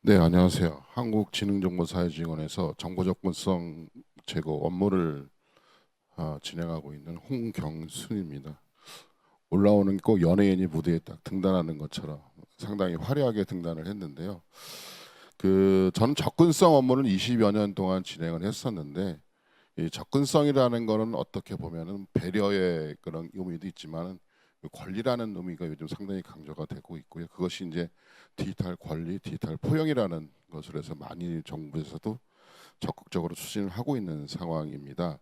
네, 안녕하세요. 한국지능정보사회지원에서 정보접근성 제거 업무를 진행하고 있는 홍경순입니다. 올라오는 꼭 연예인이 무대에 딱 등단하는 것처럼 상당히 화려하게 등단을 했는데요. 저는 접근성 업무를 20여 년 동안 진행을 했었는데, 이 접근성이라는 거는 어떻게 보면은 배려의 그런 의미도 있지만 권리라는 의미가 요즘 상당히 강조가 되고 있고요. 그것이 이제 디지털 권리, 디지털 포용이라는 것을 해서 많이 정부에서도 적극적으로 추진을 하고 있는 상황입니다.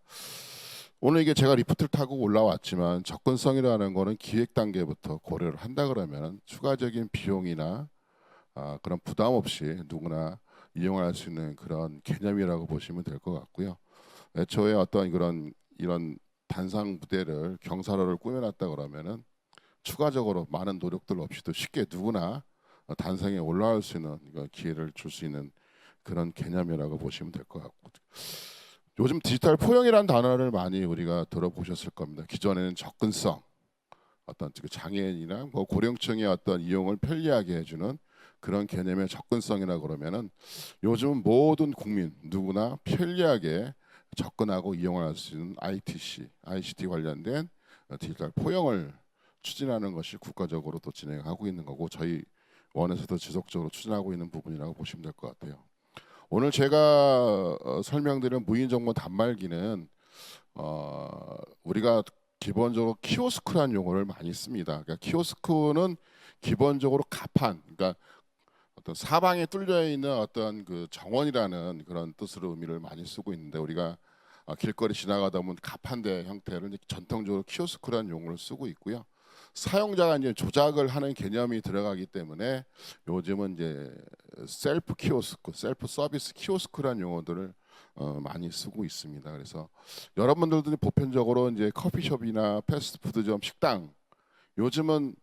오늘 이게 제가 리프트를 타고 올라왔지만 접근성이라는 거는 기획 단계부터 고려를 한다 그러면 추가적인 비용이나 그런 부담 없이 누구나 이용할 수 있는 그런 개념이라고 보시면 될 것 같고요. 애초에 어떤 그런 이런 단상 무대를 경사로를 꾸며놨다 그러면은 추가적으로 많은 노력들 없이도 쉽게 누구나 단상에 올라갈 수 있는 기회를 줄 수 있는 그런 개념이라고 보시면 될 것 같고, 요즘 디지털 포용이라는 단어를 많이 우리가 들어보셨을 겁니다. 기존에는 접근성, 어떤 장애인이나 뭐 고령층의 어떤 이용을 편리하게 해주는 그런 개념의 접근성이라 그러면은 요즘 모든 국민 누구나 편리하게 접근하고 이용할 수 있는 ICT 관련된 디지털 포용을 추진하는 것이 국가적으로 또 진행하고 있는 거고, 저희 원에서도 지속적으로 추진하고 있는 부분이라고 보시면 될 것 같아요. 오늘 제가 설명드린 무인정보 단말기는 우리가 기본적으로 키오스크라는 용어를 많이 씁니다. 그러니까 키오스크는 기본적으로 가판, 그러니까 어떤 사방에 뚫려 있는 어떤 그 정원이라는 그런 뜻으로 의미를 많이 쓰고 있는데, 우리가 길거리 지나가다 보면 가판대 형태를 전통적으로 키오스크라는 용어를 쓰고 있고요. 사용자가 이제 조작을 하는 개념이 들어가기 때문에 요즘은 이제 셀프 키오스크, 셀프 서비스 키오스크라는 용어들을 많이 쓰고 있습니다. 그래서 여러분들도 보편적으로 이제 커피숍이나 패스트푸드점, 식당, 요즘은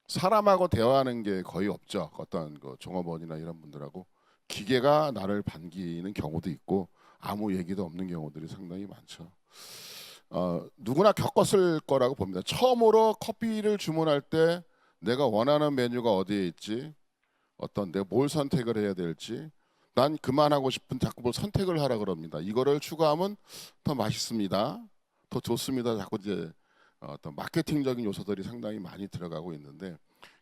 사람하고 대화하는 게 거의 없죠. 어떤 그 종업원이나 이런 분들하고 기계가 나를 반기는 경우도 있고 아무 얘기도 없는 경우들이 상당히 많죠. 누구나 겪었을 거라고 봅니다. 처음으로 커피를 주문할 때 내가 원하는 메뉴가 어디에 있지, 어떤 내가 뭘 선택을 해야 될지, 난 그만하고 싶은 자꾸 뭘 선택을 하라 그럽니다. 이거를 추가하면 더 맛있습니다, 더 좋습니다, 자꾸 이제 어떤 마케팅적인 요소들이 상당히 많이 들어가고 있는데,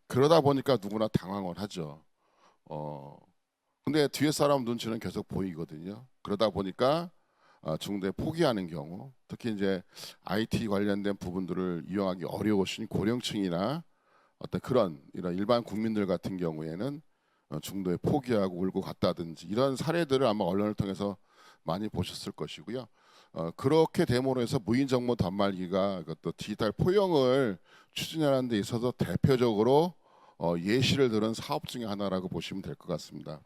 그러다 보니까 누구나 당황을 하죠. 어, 근데 뒤에 사람 눈치는 계속 보이거든요. 그러다 보니까 중도에 포기하는 경우, 특히 이제 IT 관련된 부분들을 이용하기 어려우신 고령층이나 어떤 그런 이런 일반 국민들 같은 경우에는 중도에 포기하고 울고 갔다든지 이런 사례들을 아마 언론을 통해서 많이 보셨을 것이고요. 그렇게 됨으로 해서 무인정보 단말기가 또 디지털 포용을 추진하는 데 있어서 대표적으로 예시를 들은 사업 중에 하나라고 보시면 될 것 같습니다.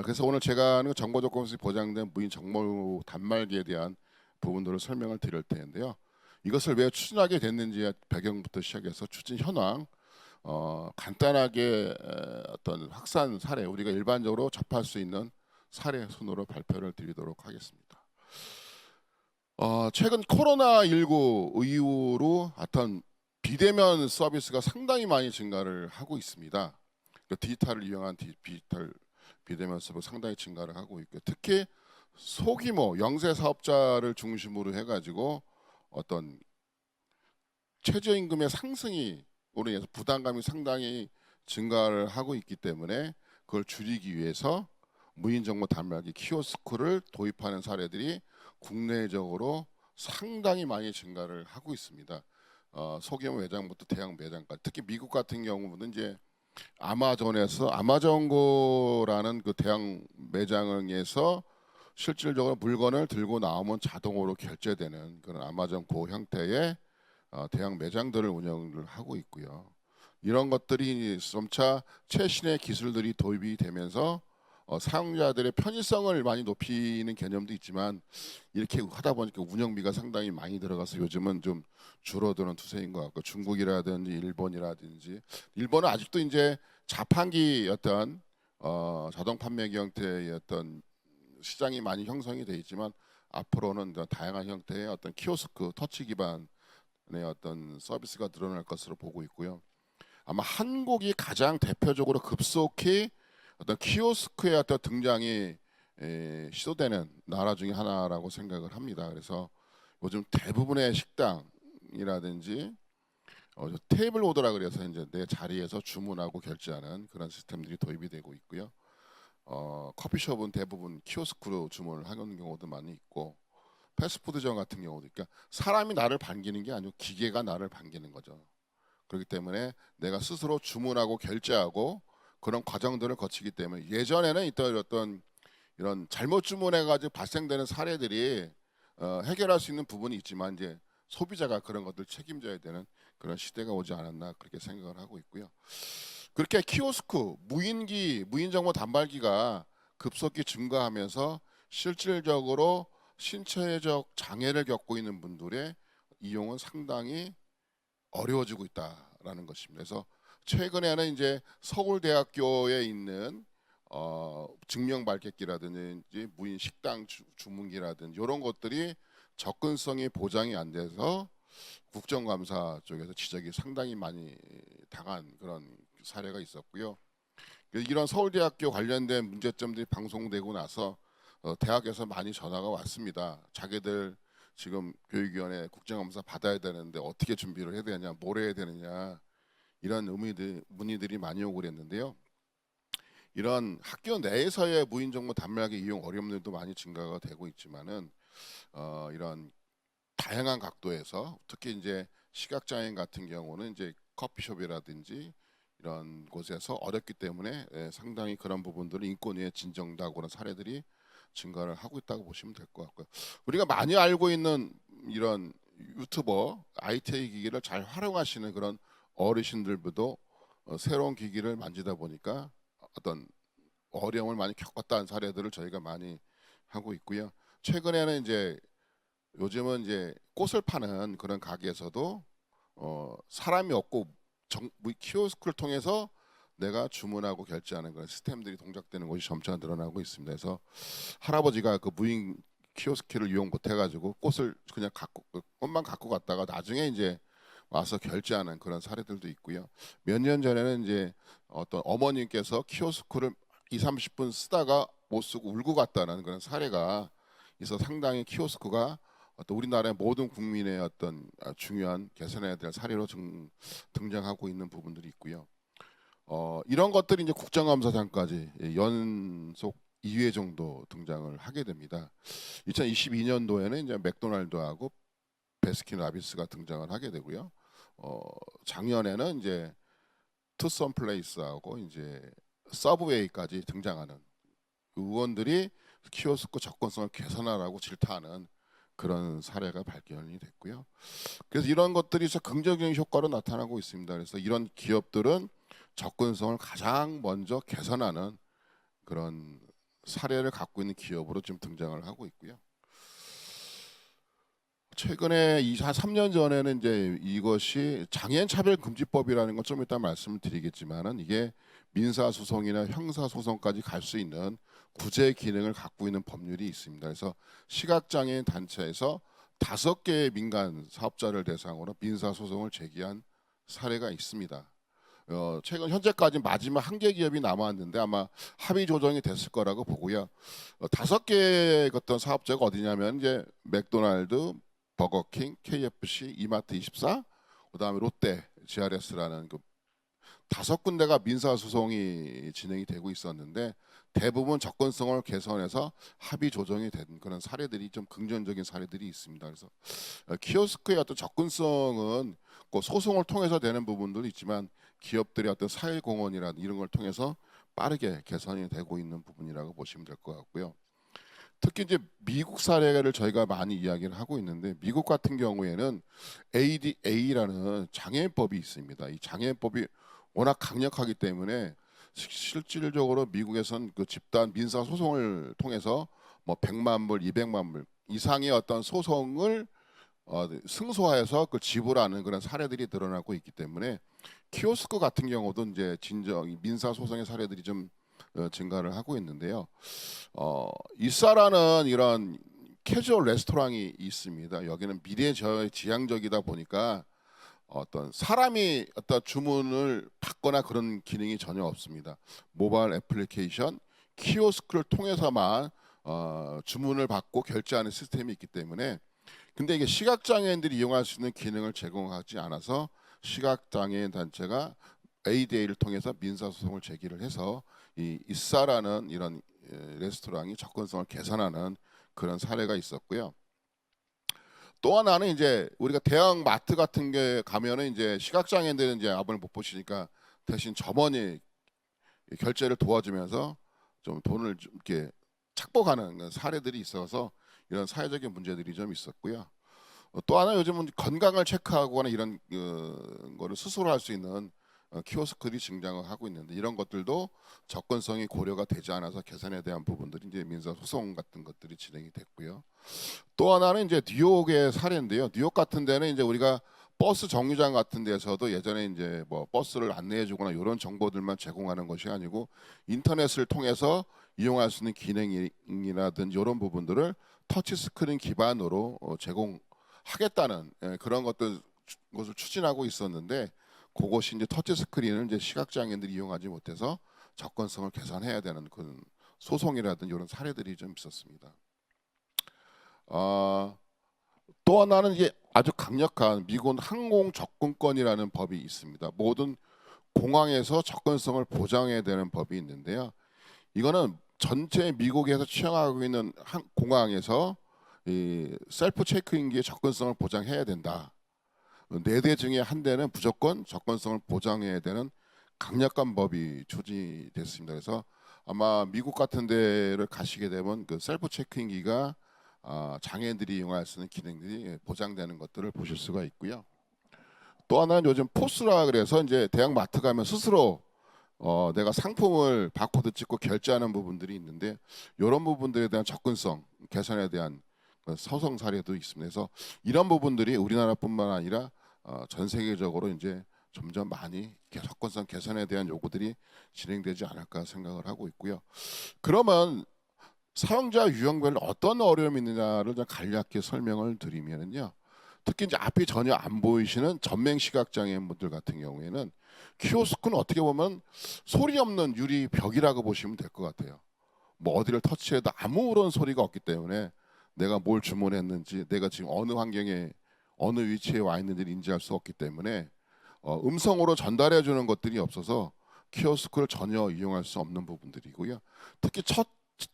그래서 오늘 제가 하는 정보조건이 보장된 무인정보 단말기에 대한 부분들을 설명을 드릴 텐데요. 이것을 왜 추진하게 됐는지 배경부터 시작해서 추진 현황, 간단하게 어떤 확산 사례, 우리가 일반적으로 접할 수 있는 사례 순으로 발표를 드리도록 하겠습니다. 최근 코로나19 이후로 어떤 비대면 서비스가 상당히 많이 증가를 하고 있습니다. 디지털을 이용한 디지털 비대면 서비스 상당히 증가를 하고 있고, 특히 소규모 영세 사업자를 중심으로 해가지고 어떤 최저임금의 상승이 으로 인해서 부담감이 상당히 증가를 하고 있기 때문에 그걸 줄이기 위해서 무인정보 단말기 키오스크를 도입하는 사례들이 국내적으로 상당히 많이 증가를 하고 있습니다. 소규모 매장부터 대형 매장까지, 특히 미국 같은 경우는 이제 아마존에서 아마존고라는 그 대형 매장에서 실질적으로 물건을 들고 나오면 자동으로 결제되는 그런 아마존고 형태의 대형 매장들을 운영을 하고 있고요. 이런 것들이 점차 최신의 기술들이 도입이 되면서 사용자들의 편의성을 많이 높이는 개념도 있지만, 이렇게 하다 보니까 운영비가 상당히 많이 들어가서 요즘은 좀 줄어드는 추세인 것 같고, 중국이라든지 일본이라든지, 일본은 아직도 이제 자판기 어떤 자동 판매기 형태의 어떤 시장이 많이 형성이 돼 있지만, 앞으로는 다양한 형태의 어떤 키오스크 터치 기반의 어떤 서비스가 늘어날 것으로 보고 있고요. 아마 한국이 가장 대표적으로 급속히 어떤 키오스크의 어떤 등장이 시도되는 나라 중에 하나라고 생각을 합니다. 그래서 요즘 대부분의 식당이라든지 저 테이블 오더라 그래서 이제 내 자리에서 주문하고 결제하는 그런 시스템들이 도입이 되고 있고요. 커피숍은 대부분 키오스크로 주문을 하는 경우도 많이 있고 패스트푸드점 같은 경우도 그러니까 사람이 나를 반기는 게 아니고 기계가 나를 반기는 거죠. 그렇기 때문에 내가 스스로 주문하고 결제하고 그런 과정들을 거치기 때문에 예전에는 있던 어떤 이런 잘못 주문해가지고 발생되는 사례들이 해결할 수 있는 부분이 있지만 이제 소비자가 그런 것들 책임져야 되는 그런 시대가 오지 않았나 그렇게 생각을 하고 있고요. 그렇게 키오스크 무인 정보 단말기가 급속히 증가하면서 실질적으로 신체적 장애를 겪고 있는 분들의 이용은 상당히 어려워지고 있다라는 것입니다. 그래서 최근에는 이제 서울대학교에 있는 증명 밝객기라든지 무인 식당 주문기라든지 이런 것들이 접근성이 보장이 안 돼서 국정감사 쪽에서 지적이 상당히 많이 당한 그런 사례가 있었고요. 이런 서울대학교 관련된 문제점들이 방송되고 나서 대학에서 많이 전화가 왔습니다. 자기들 지금 교육위원회 국정감사 받아야 되는데 어떻게 준비를 해야 되냐, 뭘 해야 되느냐 이런 문의들이 많이 오고 그랬는데요. 이런 학교 내에서의 무인정보 단말기 이용 어려움들도 많이 증가가 되고 있지만은 이런 다양한 각도에서 특히 이제 시각장애인 같은 경우는 이제 커피숍이라든지 이런 곳에서 어렵기 때문에 상당히 그런 부분들을 인권위에 진정되고 그런 사례들이 증가를 하고 있다고 보시면 될 것 같고요. 우리가 많이 알고 있는 이런 유튜버 IT 기기를 잘 활용하시는 그런 어르신들도 새로운 기기를 만지다 보니까 어떤 어려움을 많이 겪었다는 사례들을 저희가 많이 하고 있고요. 최근에는 이제 요즘은 이제 꽃을 파는 그런 가게에서도 사람이 없고 키오스크를 통해서 내가 주문하고 결제하는 그런 시스템들이 동작되는 곳이 점차 늘어나고 있습니다. 그래서 할아버지가 그 무인 키오스크를 이용 못 해가지고 꽃을 그냥 꽃만 갖고 갔다가 나중에 이제 와서 결제하는 그런 사례들도 있고요. 몇 년 전에는 이제 어떤 어머님께서 키오스크를 2, 30분 쓰다가 못 쓰고 울고 갔다는 그런 사례가 있어 상당히 키오스크가 어떤 우리나라의 모든 국민의 어떤 중요한 개선해야 될 사례로 등장하고 있는 부분들이 있고요. 이런 것들이 이제 국정감사장까지 연속 2회 정도 등장을 하게 됩니다. 2022년도에는 이제 맥도날드하고 베스킨라빈스가 등장을 하게 되고요. 작년에는 이제 투썸 플레이스하고 이제 서브웨이까지 등장하는 의원들이 키오스크 접근성을 개선하라고 질타하는 그런 사례가 발견이 됐고요. 그래서 이런 것들이 긍정적인 효과로 나타나고 있습니다. 그래서 이런 기업들은 접근성을 가장 먼저 개선하는 그런 사례를 갖고 있는 기업으로 지금 등장을 하고 있고요. 최근에 한 3년 전에는 이제 이것이 장애인 차별 금지법이라는 건 좀 이따 말씀을 드리겠지만은 이게 민사소송이나 형사소송까지 갈 수 있는 구제 기능을 갖고 있는 법률이 있습니다. 그래서 시각장애인 단체에서 5개의 민간 사업자를 대상으로 민사소송을 제기한 사례가 있습니다. 최근 현재까지 마지막 1개 기업이 남았는데 아마 합의 조정이 됐을 거라고 보고요. 5개의 어떤 사업자가 어디냐면 이제 맥도날드, 버거킹, KFC, 이마트24, 그다음에 롯데, GRS라는 그 5군데가 민사소송이 진행이 되고 있었는데 대부분 접근성을 개선해서 합의 조정이 된 그런 사례들이 좀 긍정적인 사례들이 있습니다. 그래서 키오스크의 어떤 접근성은 그 소송을 통해서 되는 부분도 있지만 기업들의 어떤 사회공헌이라든 이런 걸 통해서 빠르게 개선이 되고 있는 부분이라고 보시면 될 것 같고요. 특히 이제 미국 사례를 저희가 많이 이야기를 하고 있는데 미국 같은 경우에는 ADA라는 장애인법이 있습니다. 이 장애인법이 워낙 강력하기 때문에 실질적으로 미국에선 그 집단 민사 소송을 통해서 뭐 100만 불, 200만 불 이상의 어떤 소송을 승소하여서 그 지불하는 그런 사례들이 늘어나고 있기 때문에 키오스크 같은 경우도 이제 진정 민사 소송의 사례들이 좀 증가를 하고 있는데요. 이사라는 이런 캐주얼 레스토랑이 있습니다. 여기는 미래지향적이다 보니까 어떤 사람이 어떤 주문을 받고 받거나 그런 기능이 전혀 없습니다. 모바일 애플리케이션 키오스크를 통해서만 주문을 받고 결제하는 시스템이 있기 때문에, 근데 이게 시각장애인들이 이용할 수 있는 기능을 제공하지 않아서 시각장애인 단체가 ADA를 통해서 민사소송을 제기를 해서 이 이사라는 이런 레스토랑이 접근성을 개선하는 그런 사례가 있었고요. 또 하나는 이제 우리가 대형 마트 같은 게 가면은 이제 시각장애인들은 이제 앞을 못 보시니까 대신 점원이 결제를 도와주면서 좀 돈을 좀 이렇게 착복하는 사례들이 있어서 이런 사회적인 문제들이 좀 있었고요. 또 하나 요즘은 건강을 체크하거나 이런 거를 스스로 할 수 있는 키오스크들이 증장을 하고 있는데, 이런 것들도 접근성이 고려가 되지 않아서 개선에 대한 부분들이 이제 민사 소송 같은 것들이 진행이 됐고요. 또 하나는 이제 뉴욕의 사례인데요. 뉴욕 같은 데는 이제 우리가 버스 정류장 같은 데서도 예전에 이제 뭐 버스를 안내해주거나 이런 정보들만 제공하는 것이 아니고 인터넷을 통해서 이용할 수 있는 기능이라든지 이런 부분들을 터치 스크린 기반으로 제공하겠다는 그런 것을 추진하고 있었는데, 그것이 이제 터치 스크린을 이제 시각장애인들이 이용하지 못해서 접근성을 개선해야 되는 그런 소송이라든지 이런 사례들이 좀 있었습니다. 또 하나는 이제 아주 강력한 미군 항공 접근권이라는 법이 있습니다. 모든 공항에서 접근성을 보장해야 되는 법이 있는데요. 이거는 전체 미국에서 취항하고 있는 공항에서 이 셀프 체크인기의 접근성을 보장해야 된다. 4대 중에 한 대는 무조건 접근성을 보장해야 되는 강력한 법이 추진됐습니다. 그래서 아마 미국 같은 데를 가시게 되면 그 셀프 체크인기가 장애인들이 이용할 수 있는 기능들이 보장되는 것들을 보실 수가 있고요. 또 하나는 요즘 포스라 그래서 이제 대형 마트 가면 스스로 내가 상품을 바코드 찍고 결제하는 부분들이 있는데, 이런 부분들에 대한 접근성 개선에 대한 소송 사례도 있습니다. 그래서 이런 부분들이 우리나라뿐만 아니라 전 세계적으로 이제 점점 많이 접근성 개선에 대한 요구들이 진행되지 않을까 생각을 하고 있고요. 그러면 사용자 유형별로 어떤 어려움이 있느냐를 좀 간략하게 설명을 드리면요. 특히 이제 앞이 전혀 안 보이시는 전맹 시각장애인분들 같은 경우에는 키오스크는 어떻게 보면 소리 없는 유리 벽이라고 보시면 될 것 같아요. 뭐 어디를 터치해도 아무런 소리가 없기 때문에 내가 뭘 주문했는지, 내가 지금 어느 환경에 어느 위치에 와 있는지를 인지할 수 없기 때문에 음성으로 전달해 주는 것들이 없어서 키오스크를 전혀 이용할 수 없는 부분들이고요. 특히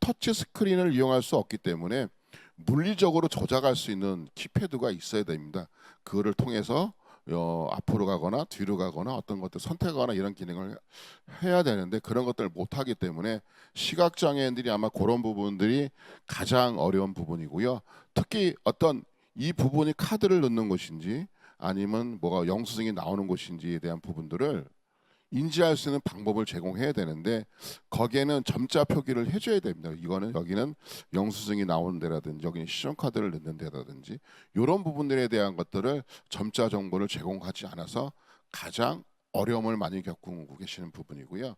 터치 스크린을 이용할 수 없기 때문에 물리적으로 조작할 수 있는 키패드가 있어야 됩니다. 그거를 통해서 앞으로 가거나 뒤로 가거나 어떤 것들 선택하거나 이런 기능을 해야 되는데, 그런 것들을 못 하기 때문에 시각장애인들이 아마 그런 부분들이 가장 어려운 부분이고요. 특히 어떤 이 부분이 카드를 넣는 것인지 아니면 뭐가 영수증이 나오는 것인지에 대한 부분들을 인지할 수 있는 방법을 제공해야 되는데, 거기에는 점자 표기를 해줘야 됩니다. 이거는 여기는 영수증이 나오는 데라든지 여기는 신용카드를 넣는 데라든지 이런 부분들에 대한 것들을 점자 정보를 제공하지 않아서 가장 어려움을 많이 겪고 계시는 부분이고요.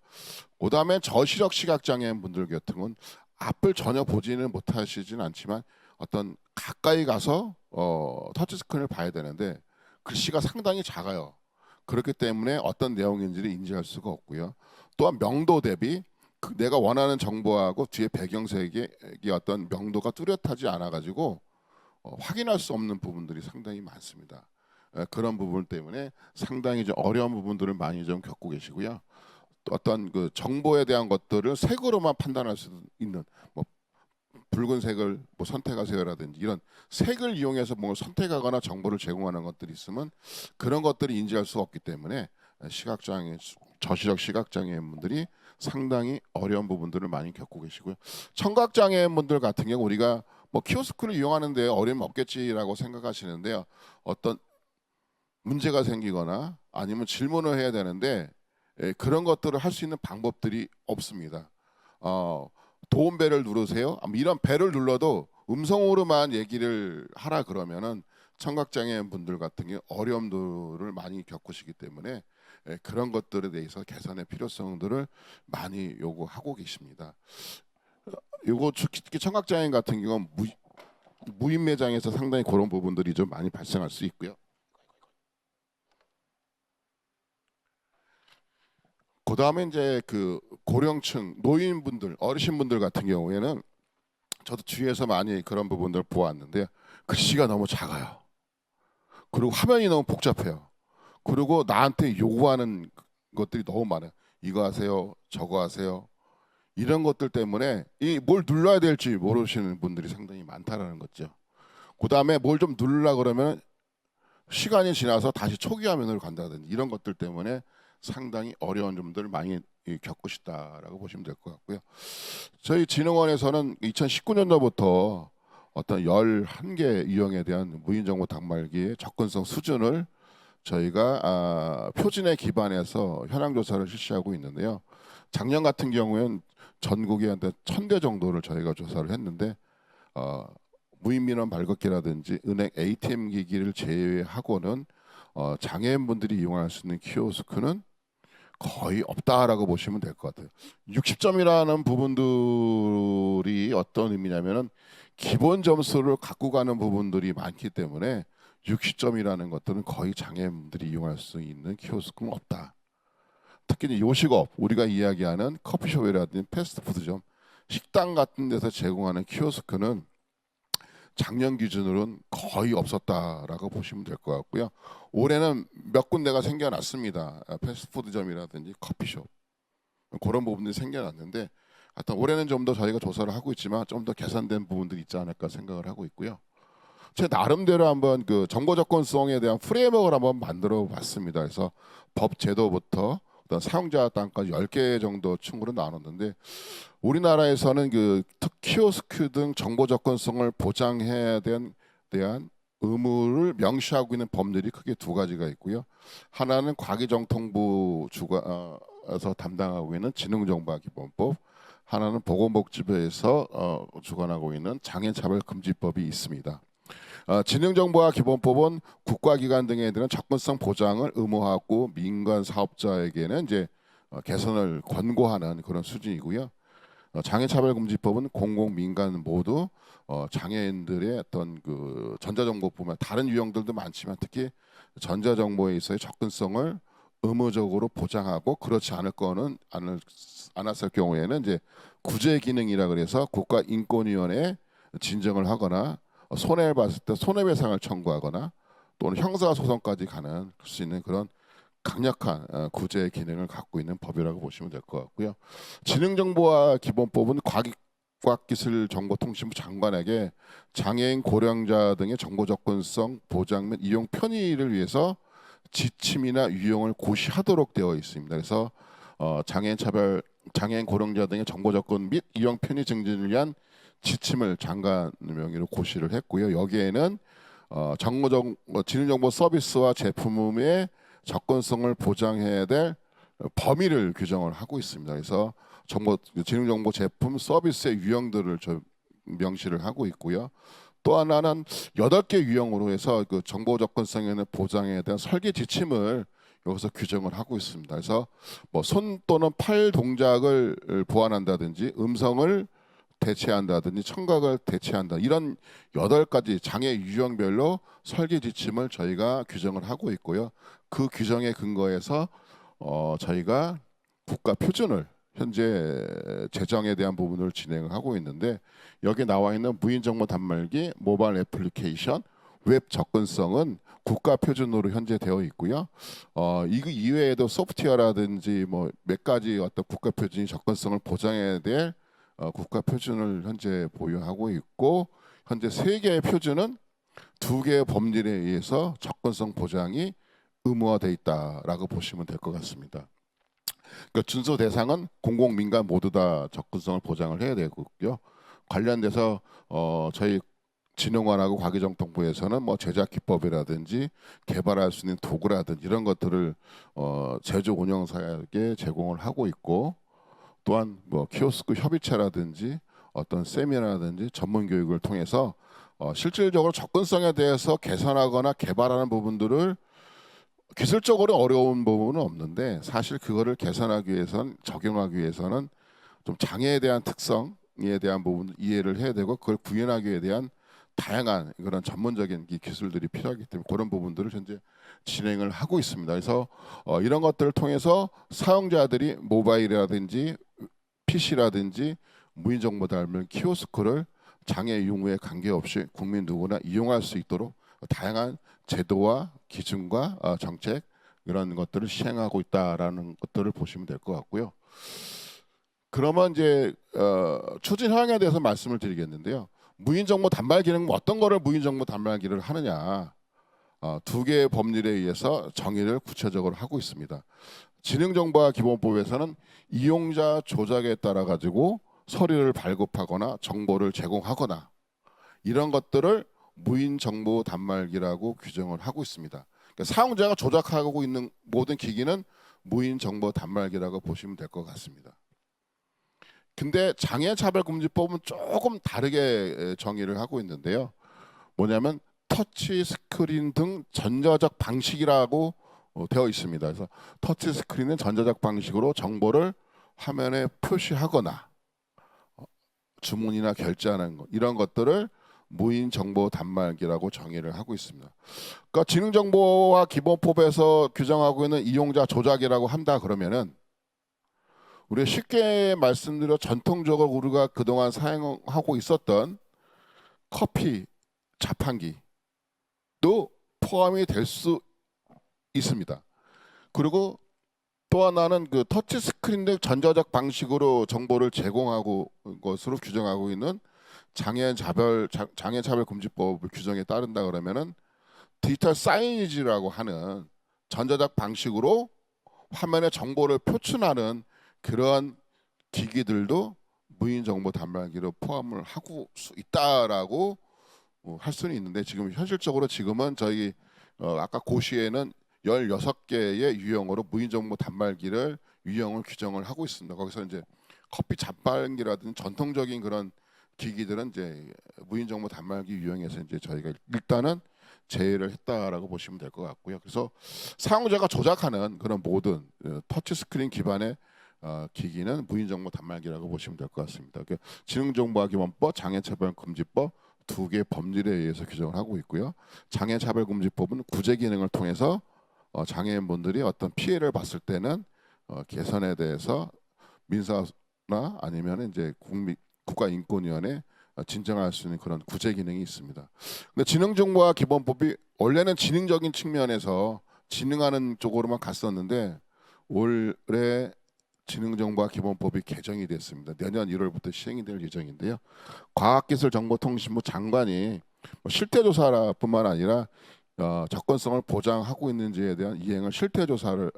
그다음에 저시력 시각장애인 분들 같은 건 앞을 전혀 보지는 못하시진 않지만 어떤 가까이 가서 터치스크린을 봐야 되는데 글씨가 상당히 작아요. 그렇기 때문에 어떤 내용인지를 인지할 수가 없고요. 또한 명도 대비 내가 원하는 정보하고 뒤에 배경색의 어떤 명도가 뚜렷하지 않아 가지고 확인할 수 없는 부분들이 상당히 많습니다. 그런 부분 때문에 상당히 좀 어려운 부분들을 많이 좀 겪고 계시고요. 또 어떤 그 정보에 대한 것들을 색으로만 판단할 수 있는 뭐 붉은색을 뭐 선택하세요라든지 이런 색을 이용해서 뭘 선택하거나 정보를 제공하는 것들이 있으면 그런 것들을 인지할 수 없기 때문에 시각장애 저시력 시각장애인분들이 상당히 어려운 부분들을 많이 겪고 계시고요. 청각장애인분들 같은 경우 우리가 뭐 키오스크를 이용하는데 어려움 없겠지라고 생각하시는데요. 어떤 문제가 생기거나 아니면 질문을 해야 되는데 그런 것들을 할 수 있는 방법들이 없습니다. 도움벨을 누르세요. 이런 벨을 눌러도 음성으로만 얘기를 하라 그러면은 청각장애인 분들 같은 경우 어려움들을 많이 겪으시기 때문에 그런 것들에 대해서 개선의 필요성들을 많이 요구하고 계십니다. 요거 특히 청각장애인 같은 경우는 무인 매장에서 상당히 그런 부분들이 좀 많이 발생할 수 있고요. 그다음에 이제 그 고령층 노인분들 어르신분들 같은 경우에는 저도 주위에서 많이 그런 부분들을 보았는데 글씨가 너무 작아요. 그리고 화면이 너무 복잡해요. 그리고 나한테 요구하는 것들이 너무 많아요. 이거 하세요, 저거 하세요. 이런 것들 때문에 이 뭘 눌러야 될지 모르시는 분들이 상당히 많다라는 거죠. 그다음에 뭘 좀 누르려 그러면 시간이 지나서 다시 초기 화면으로 간다든지 이런 것들 때문에 상당히 어려운 점들을 많이 겪으시다라고 보시면 될 것 같고요. 저희 진흥원에서는 2019년도부터 어떤 11개 유형에 대한 무인정보 단말기의 접근성 수준을 저희가 표준에 기반해서 현황 조사를 실시하고 있는데요. 작년 같은 경우에는 전국에 한 1,000대 정도를 저희가 조사를 했는데 무인민원 발급기라든지 은행 ATM 기기를 제외하고는 장애인분들이 이용할 수 있는 키오스크는 거의 없다라고 보시면 될 것 같아요. 60점이라는 부분들이 어떤 의미냐면은 기본 점수를 갖고 가는 부분들이 많기 때문에 60점이라는 것들은 거의 장애인분들이 이용할 수 있는 키오스크는 없다. 특히 요식업, 우리가 이야기하는 커피숍이라든지 패스트푸드점, 식당 같은 데서 제공하는 키오스크는 작년 기준으로는 거의 없었다라고 보시면 될 것 같고요. 올해는 몇 군데가 생겨났습니다. 패스트푸드점이라든지 커피숍 그런 부분들이 생겨났는데 하여튼 올해는 좀 더 저희가 조사를 하고 있지만 좀 더 개선된 부분들이 있지 않을까 생각을 하고 있고요. 제 나름대로 한번 그 정보 접근성에 대한 프레임워크를 한번 만들어 봤습니다. 그래서 법 제도부터 어떤 사용자 단까지 10개 정도 층으로 나눴는데 우리나라에서는 그 키오스크 등 정보 접근성을 보장해야 대한 의무를 명시하고 있는 법률이 크게 두 가지가 있고요. 하나는 과기정통부 주관에서 담당하고 있는 지능정보기본법, 하나는 보건복지부에서 주관하고 있는 장애인차별금지법이 있습니다. 지능정보화기본법은 국가기관 등에 대한 접근성 보장을 의무화하고 민간 사업자에게는 이제 개선을 권고하는 그런 수준이고요. 장애차별금지법은 공공 민간 모두 장애인들의 어떤 그 전자정보뿐만 다른 유형들도 많지만 특히 전자정보에 있어의 접근성을 의무적으로 보장하고 그렇지 않을 거는 않았을 경우에는 이제 구제 기능이라 그래서 국가인권위원회에 진정을 하거나 손해를 봤을 때 손해배상을 청구하거나 또는 형사소송까지 가는 수 있는 그런 강력한 구제 기능을 갖고 있는 법이라고 보시면 될 것 같고요. 지능정보화 기본법은 과학기술정보통신부 장관에게 장애인 고령자 등의 정보 접근성 보장 및 이용 편의를 위해서 지침이나 유형을 고시하도록 되어 있습니다. 그래서 장애인 고령자 등의 정보 접근 및 이용 편의 증진을 위한 지침을 장관 명의로 고시를 했고요. 여기에는 지능정보 서비스와 제품의 접근성을 보장해야 될 범위를 규정을 하고 있습니다. 그래서 지능정보 제품 서비스의 유형들을 명시를 하고 있고요. 또 하나는 8개 유형으로 해서 그 정보 접근성에는 보장에 대한 설계 지침을 여기서 규정을 하고 있습니다. 그래서 뭐 손 또는 팔 동작을 보완한다든지 음성을 대체한다든지 청각을 대체한다 이런 8가지 장애 유형별로 설계 지침을 저희가 규정을 하고 있고요. 그 규정에 근거해서 저희가 국가 표준을 현재 제정에 대한 부분을 진행을 하고 있는데 여기 나와 있는 무인정보 단말기, 모바일 애플리케이션, 웹 접근성은 국가 표준으로 현재 되어 있고요. 이거 이외에도 소프트웨어라든지 뭐 몇 가지 어떤 국가 표준이 접근성을 보장해야 될 국가 표준을 현재 보유하고 있고 현재 3개의 표준은 2개의 법률에 의해서 접근성 보장이 의무화돼 있다라고 보시면 될 것 같습니다. 그러니까 준수 대상은 공공 민간 모두 다 접근성을 보장을 해야 되고요. 관련돼서 저희 진흥원하고 과기정통부에서는 뭐 제작 기법이라든지 개발할 수 있는 도구라든지 이런 것들을 제조 운영사에게 제공을 하고 있고 또한 뭐 키오스크 협의체라든지 어떤 세미나라든지 전문 교육을 통해서 실질적으로 접근성에 대해서 개선하거나 개발하는 부분들을 기술적으로 어려운 부분은 없는데 사실 그거를 개선하기 위해서는 적용하기 위해서는 좀 장애에 대한 특성에 대한 부분 이해를 해야 되고 그걸 구현하기에 대한 다양한 그런 전문적인 이 기술들이 필요하기 때문에 그런 부분들을 현재 진행을 하고 있습니다. 그래서 이런 것들을 통해서 사용자들이 모바일이라든지 PC라든지 무인정보 닮은 키오스크를 장애 유무에 관계없이 국민 누구나 이용할 수 있도록 다양한 제도와 기준과 정책 이런 것들을 시행하고 있다라는 것들을 보시면 될 것 같고요. 그러면 이제 추진 현황에 대해서 말씀을 드리겠는데요. 무인정보 단말 기능 어떤 거를 무인정보 단말기를 하느냐, 두 개의 법률에 의해서 정의를 구체적으로 하고 있습니다. 지능정보화 기본법에서는 이용자 조작에 따라 가지고 서류를 발급하거나 정보를 제공하거나 이런 것들을 무인정보 단말기라고 규정을 하고 있습니다. 그러니까 사용자가 조작하고 있는 모든 기기는 무인정보 단말기라고 보시면 될 것 같습니다. 근데 장애차별금지법은 조금 다르게 정의를 하고 있는데요. 뭐냐면 터치 스크린 등 전자적 방식이라고 되어 있습니다. 그래서 터치 스크린은 전자적 방식으로 정보를 화면에 표시하거나 주문이나 결제하는 것 이런 것들을 무인 정보 단말기라고 정의를 하고 있습니다. 그러니까 지능정보화 기본법에서 규정하고 있는 이용자 조작이라고 한다 그러면은 우리가 쉽게 말씀드려 전통적으로 우리가 그동안 사용하고 있었던 커피 자판기도 포함이 될 수 있습니다. 그리고 또 하나는 그 터치 스크린 등 전자적 방식으로 정보를 제공하고 것으로 규정하고 있는 장애차별금지법 규정에 따른다 그러면은 디지털 사이니지라고 하는 전자적 방식으로 화면에 정보를 표출하는 그러한 기기들도 무인정보 단말기로 포함을 하고 수 있다라고 할 수는 있는데 지금 현실적으로 지금은 저희 아까 고시에는 16개의 유형으로 무인정보 단말기를 유형을 규정을 하고 있습니다. 거기서 이제 커피 자판기라든지 전통적인 그런 기기들은 이제 무인정보 단말기 유형에서 이제 저희가 일단은 제외를 했다라고 보시면 될 것 같고요. 그래서 사용자가 조작하는 그런 모든 터치 스크린 기반의 기기는 무인정보 단말기라고 보시면 될 것 같습니다. 지능정보화기본법, 장애차별금지법 두 개 법률에 의해서 규정을 하고 있고요. 장애차별금지법은 구제 기능을 통해서 장애인분들이 어떤 피해를 봤을 때는 개선에 대해서 민사나 아니면 이제 국가인권위원회 진정할 수 있는 그런 구제 기능이 있습니다. 근데 지능정보화 기본법이 원래는 지능적인 측면에서 지능하는 쪽으로만 갔었는데 올해 지능정보화 기본법이 개정이 됐습니다. 내년 1월부터 시행이 될 예정인데요. 과학기술정보통신부 장관이 실태조사뿐만 아니라 접근성을 보장하고 있는지에 대한 이행을 실태조사를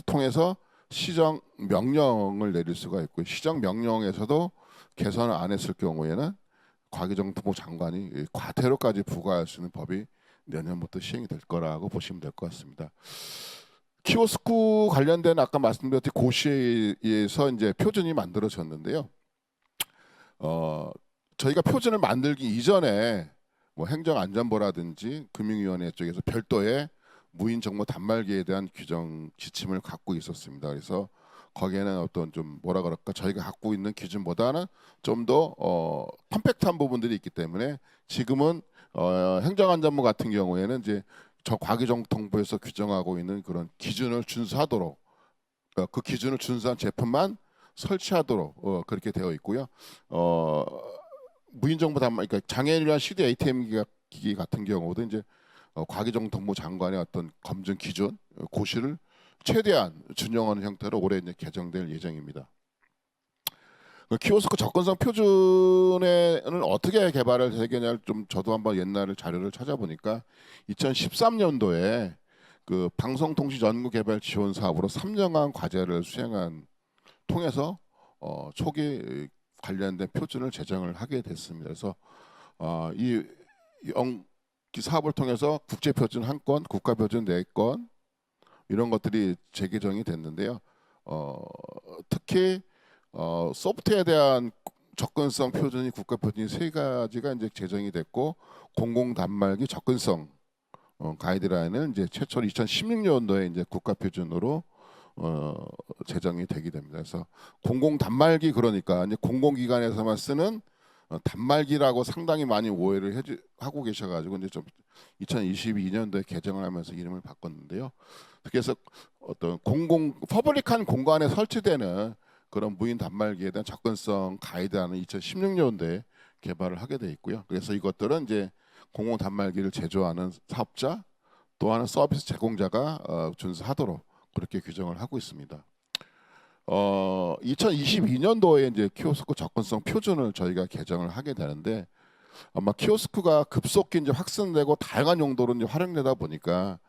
통해서 시정 명령을 내릴 수가 있고 시정 명령에서도 개선을 안 했을 경우에는 과기정통부 장관이 과태료까지 부과할 수 있는 법이 내년부터 시행이 될 거라고 보시면 될 것 같습니다. 키오스크 관련된 아까 말씀드렸듯이 고시에서 이제 표준이 만들어졌는데요. 저희가 표준을 만들기 이전에 뭐 행정안전부라든지 금융위원회 쪽에서 별도의 무인정보 단말기에 대한 규정 지침을 갖고 있었습니다. 그래서 거기에는 어떤 좀 뭐라 그럴까 저희가 갖고 있는 기준보다는 좀 더 컴팩트한 부분들이 있기 때문에 지금은 행정안전부 같은 경우에는 이제 저 과기정통부에서 규정하고 있는 그런 기준을 준수하도록 그 기준을 준수한 제품만 설치하도록 그렇게 되어 있고요. 무인정보 단말 그러니까 장애인이란 CD ATM 기기 같은 경우도 이제 과기정통부 장관의 어떤 검증 기준 고시를 최대한 준용하는 형태로 올해 이제 개정될 예정입니다. 키오스크 접근성 표준을 어떻게 개발을 되겠냐 좀 저도 한번 옛날 자료를 찾아보니까 2013년도에 그 방송통신연구개발 지원 사업으로 3년간 과제를 통해서 초기 관련된 표준을 제정을 하게 됐습니다. 그래서 이 사업을 통해서 국제표준 1건, 국가표준 4건 이런 것들이 재개정이 됐는데요. 특히 소프트에 대한 접근성 표준이 국가표준이 3가지가 이제 제정이 됐고 공공 단말기 접근성 가이드라인은 이제 최초로 2016년도에 이제 국가표준으로 제정이 되게 됩니다. 그래서 공공 단말기 그러니까 이제 공공기관에서만 쓰는 단말기라고 상당히 많이 오해를 하고 계셔가지고 이제 좀 2022년도에 개정을 하면서 이름을 바꿨는데요. 그래서 어떤 퍼블릭한 공간에 설치되는 그런 무인 단말기에 대한 접근성 가이드안은 2016년도에 개발을 하게 돼 있고요. 그래서 이것들은 이제 공공 단말기를 제조하는 사업자 또한 서비스 제공자가 준수하도록 그렇게 규정을 하고 있습니다. 2022년도에 이제 키오스크 접근성 표준을 저희가 개정을 하게 되는데 아마 키오스크가 급속히 이제 확산되고 다양한 용도로 이제 활용되다 보니까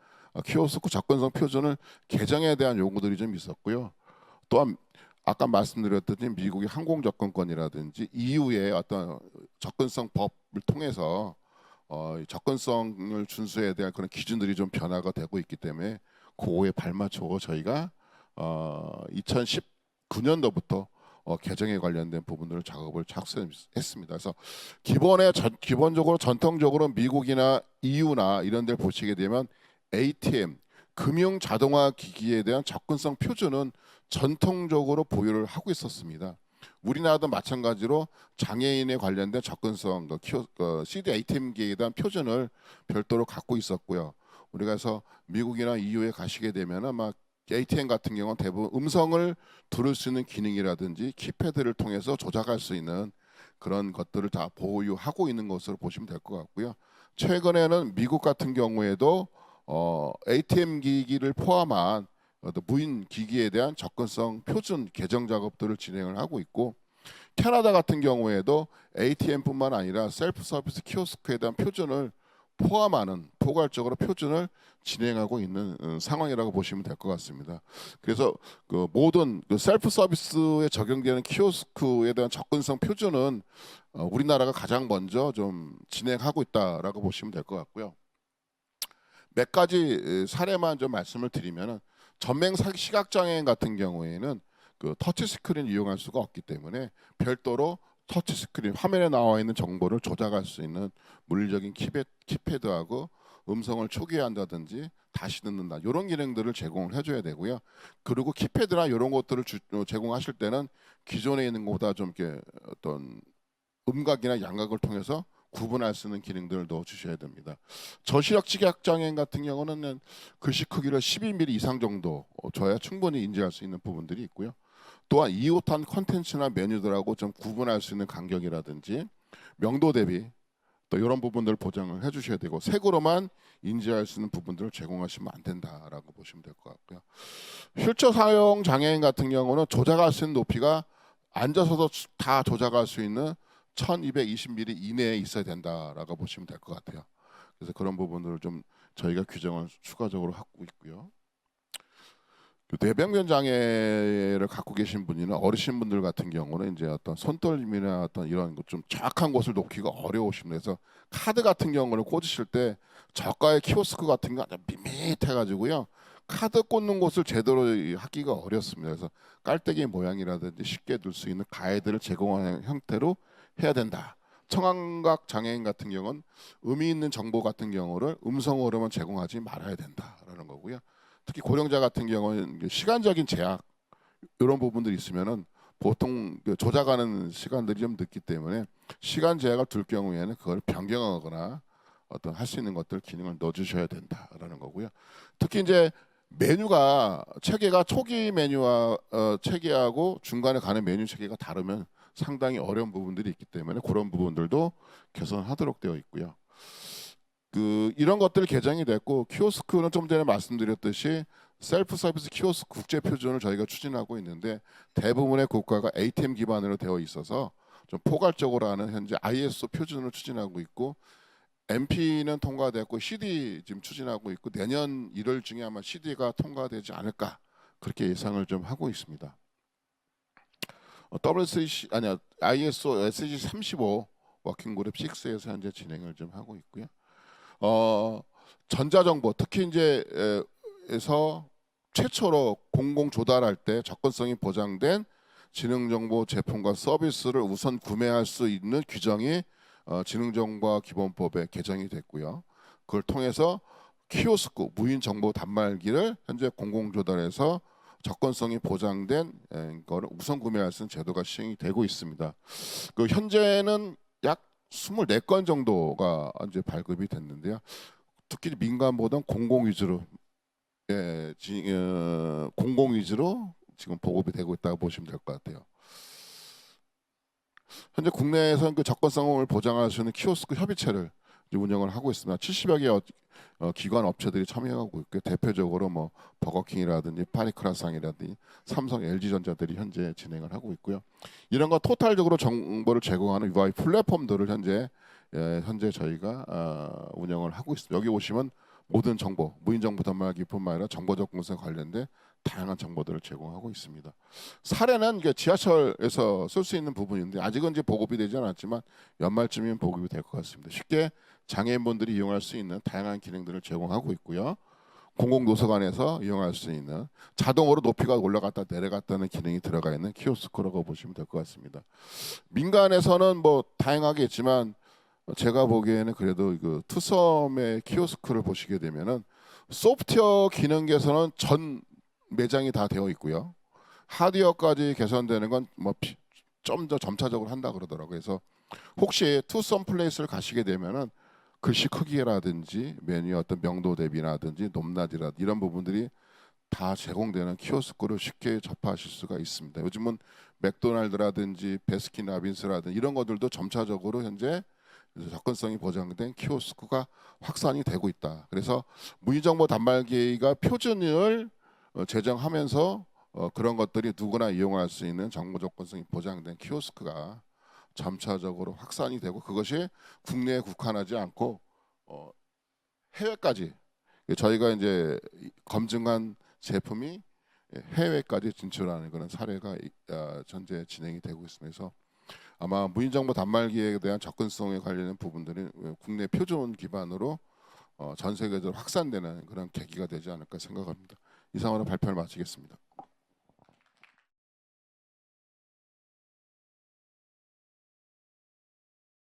키오스크 접근성 표준을 개정에 대한 요구들이 좀 있었고요. 또한 아까 말씀드렸듯이 미국의 항공 접근권이라든지 EU의 어떤 접근성 법을 통해서 접근성을 준수해야 될 그런 기준들이 좀 변화가 되고 있기 때문에 그거에 발맞춰 저희가 2019년도부터 개정에 관련된 부분들을 작업을 착수했습니다. 그래서 기본적으로 전통적으로 미국이나 EU나 이런 데를 보시게 되면 ATM, 금융 자동화 기기에 대한 접근성 표준은 전통적으로 보유를 하고 있었습니다. 우리나라도 마찬가지로 장애인에 관련된 접근성 CD ATM기에 대한 표준을 별도로 갖고 있었고요. 우리가 그래서 미국이나 EU에 가시게 되면 아마 ATM 같은 경우는 대부분 음성을 들을 수 있는 기능이라든지 키패드를 통해서 조작할 수 있는 그런 것들을 다 보유하고 있는 것으로 보시면 될 것 같고요. 최근에는 미국 같은 경우에도 ATM 기기를 포함한 무인 기기에 대한 접근성 표준 개정 작업들을 진행을 하고 있고 캐나다 같은 경우에도 ATM뿐만 아니라 셀프 서비스 키오스크에 대한 표준을 포함하는 포괄적으로 표준을 진행하고 있는 상황이라고 보시면 될 것 같습니다. 그래서 그 모든 셀프 서비스에 적용되는 키오스크에 대한 접근성 표준은 우리나라가 가장 먼저 좀 진행하고 있다라고 보시면 될 것 같고요. 몇 가지 사례만 좀 말씀을 드리면은 전맹 시각장애인 같은 경우에는 그 터치 스크린 이용할 수가 없기 때문에 별도로 터치 스크린 화면에 나와 있는 정보를 조작할 수 있는 물리적인 키패드하고 음성을 초기화한다든지 다시 듣는다 이런 기능들을 제공을 해줘야 되고요. 그리고 키패드나 이런 것들을 제공하실 때는 기존에 있는 것보다 좀 이렇게 어떤 음각이나 양각을 통해서 구분할 수 있는 기능들을 넣어주셔야 됩니다. 저시력 지각장애인 같은 경우는 글씨 크기를 12mm 이상 정도 줘야 충분히 인지할 수 있는 부분들이 있고요. 또한 이웃한 컨텐츠나 메뉴들하고 좀 구분할 수 있는 간격이라든지 명도 대비 또 이런 부분들을 보장을 해주셔야 되고 색으로만 인지할 수 있는 부분들을 제공하시면 안 된다라고 보시면 될 것 같고요. 휠체어 사용 장애인 같은 경우는 조작할 수 있는 높이가 앉아서도 다 조작할 수 있는 1220mm 이내에 있어야 된다라고 보시면 될 것 같아요. 그래서 그런 부분들을 좀 저희가 규정을 추가적으로 하고 있고요. 뇌병변 장애를 갖고 계신 분이나 어르신 분들 같은 경우는 이제 어떤 손떨림이나 어떤 이런 좀 정확한 곳을 놓기가 어려우십니다. 그래서 카드 같은 경우는 꽂으실 때 저가의 키오스크 같은 거 아주 밋밋해가지고요. 카드 꽂는 곳을 제대로 하기가 어렵습니다. 그래서 깔때기 모양이라든지 쉽게 둘 수 있는 가이드를 제공하는 형태로 해야 된다. 청각각 장애인 같은 경우는 의미 있는 정보 같은 경우를 음성으로만 제공하지 말아야 된다라는 거고요. 특히 고령자 같은 경우는 시간적인 제약 이런 부분들이 있으면은 보통 조작하는 시간들이 좀 늦기 때문에 시간 제약을 둘 경우에는 그걸 변경하거나 어떤 할 수 있는 것들 기능을 넣어주셔야 된다라는 거고요. 특히 이제 메뉴가 체계가 초기 메뉴와 체계하고 중간에 가는 메뉴 체계가 다르면 상당히 어려운 부분들이 있기 때문에 그런 부분들도 개선하도록 되어 있고요. 이런 것들 개정이 됐고 키오스크는 좀 전에 말씀드렸듯이 셀프 서비스 키오스크 국제 표준을 저희가 추진하고 있는데 대부분의 국가가 ATM 기반으로 되어 있어서 좀 포괄적으로 하는 현재 ISO 표준을 추진하고 있고 MP는 통과됐고 CD 지금 추진하고 있고 내년 1월 중에 아마 CD가 통과되지 않을까 그렇게 예상을 좀 하고 있습니다. ISO SG35 워킹그룹 6에서 현재 진행을 좀 하고 있고요. 전자정보 특히 이제 에서 최초로 공공 조달할 때 접근성이 보장된 지능정보 제품과 서비스를 우선 구매할 수 있는 규정이 지능정보화 기본법에 개정이 됐고요. 그걸 통해서 키오스크 무인 정보 단말기를 현재 공공 조달해서 접근성이 보장된 거를 우선 구매할 수 있는 제도가 시행이 되고 있습니다. 현재는 24건 정도가 이제 발급이 됐는데요. 특히 민간보다는 공공 위주로 공공 위주로 지금 보급이 되고 있다고 보시면 될 것 같아요. 현재 국내에서는 그 접근성을 보장할 수 있는 키오스크 협의체를 이제 운영을 하고 있습니다. 70여 개 기관 업체들이 참여하고 있고 대표적으로 뭐 버거킹이라든지 파리크라상이라든지 삼성, LG전자들이 현재 진행을 하고 있고요. 이런 거 토탈적으로 정보를 제공하는 UI 플랫폼들을 현재 저희가 운영을 하고 있습니다. 여기 오시면 모든 정보, 무인정보 단말기뿐만 아니라 정보 접근성에 관련된 다양한 정보들을 제공하고 있습니다. 사례는 이게 지하철에서 쓸 수 있는 부분인데 아직은 이제 보급이 되지 않았지만 연말쯤이면 보급이 될 것 같습니다. 쉽게 장애인분들이 이용할 수 있는 다양한 기능들을 제공하고 있고요. 공공도서관에서 이용할 수 있는 자동으로 높이가 올라갔다 내려갔다는 기능이 들어가 있는 키오스크라고 보시면 될 것 같습니다. 민간에서는 뭐 다양하게 있지만 제가 보기에는 그래도 그 투썸의 키오스크를 보시게 되면은 소프트웨어 기능 개선은 전 매장이 다 되어 있고요. 하드웨어까지 개선되는 건 뭐 좀 더 점차적으로 한다 그러더라고요. 그래서 혹시 투썸 플레이스를 가시게 되면은 글씨 크기라든지 메뉴 어떤 명도 대비라든지 높낮이라든지 이런 부분들이 다 제공되는 키오스크를 쉽게 접하실 수가 있습니다. 요즘은 맥도날드라든지 베스킨라빈스라든지 이런 것들도 점차적으로 현재 접근성이 보장된 키오스크가 확산이 되고 있다. 그래서 무인정보 단말기가 표준을 제정하면서 그런 것들이 누구나 이용할 수 있는 정보 접근성이 보장된 키오스크가 점차적으로 확산이 되고 그것이 국내에 국한하지 않고 해외까지 저희가 이제 검증한 제품이 해외까지 진출하는 그런 사례가 현재 진행이 되고 있습니다. 그래서 아마 무인정보 단말기에 대한 접근성에 관련된 부분들이 국내 표준 기반으로 전 세계적으로 확산되는 그런 계기가 되지 않을까 생각합니다. 이상으로 발표를 마치겠습니다.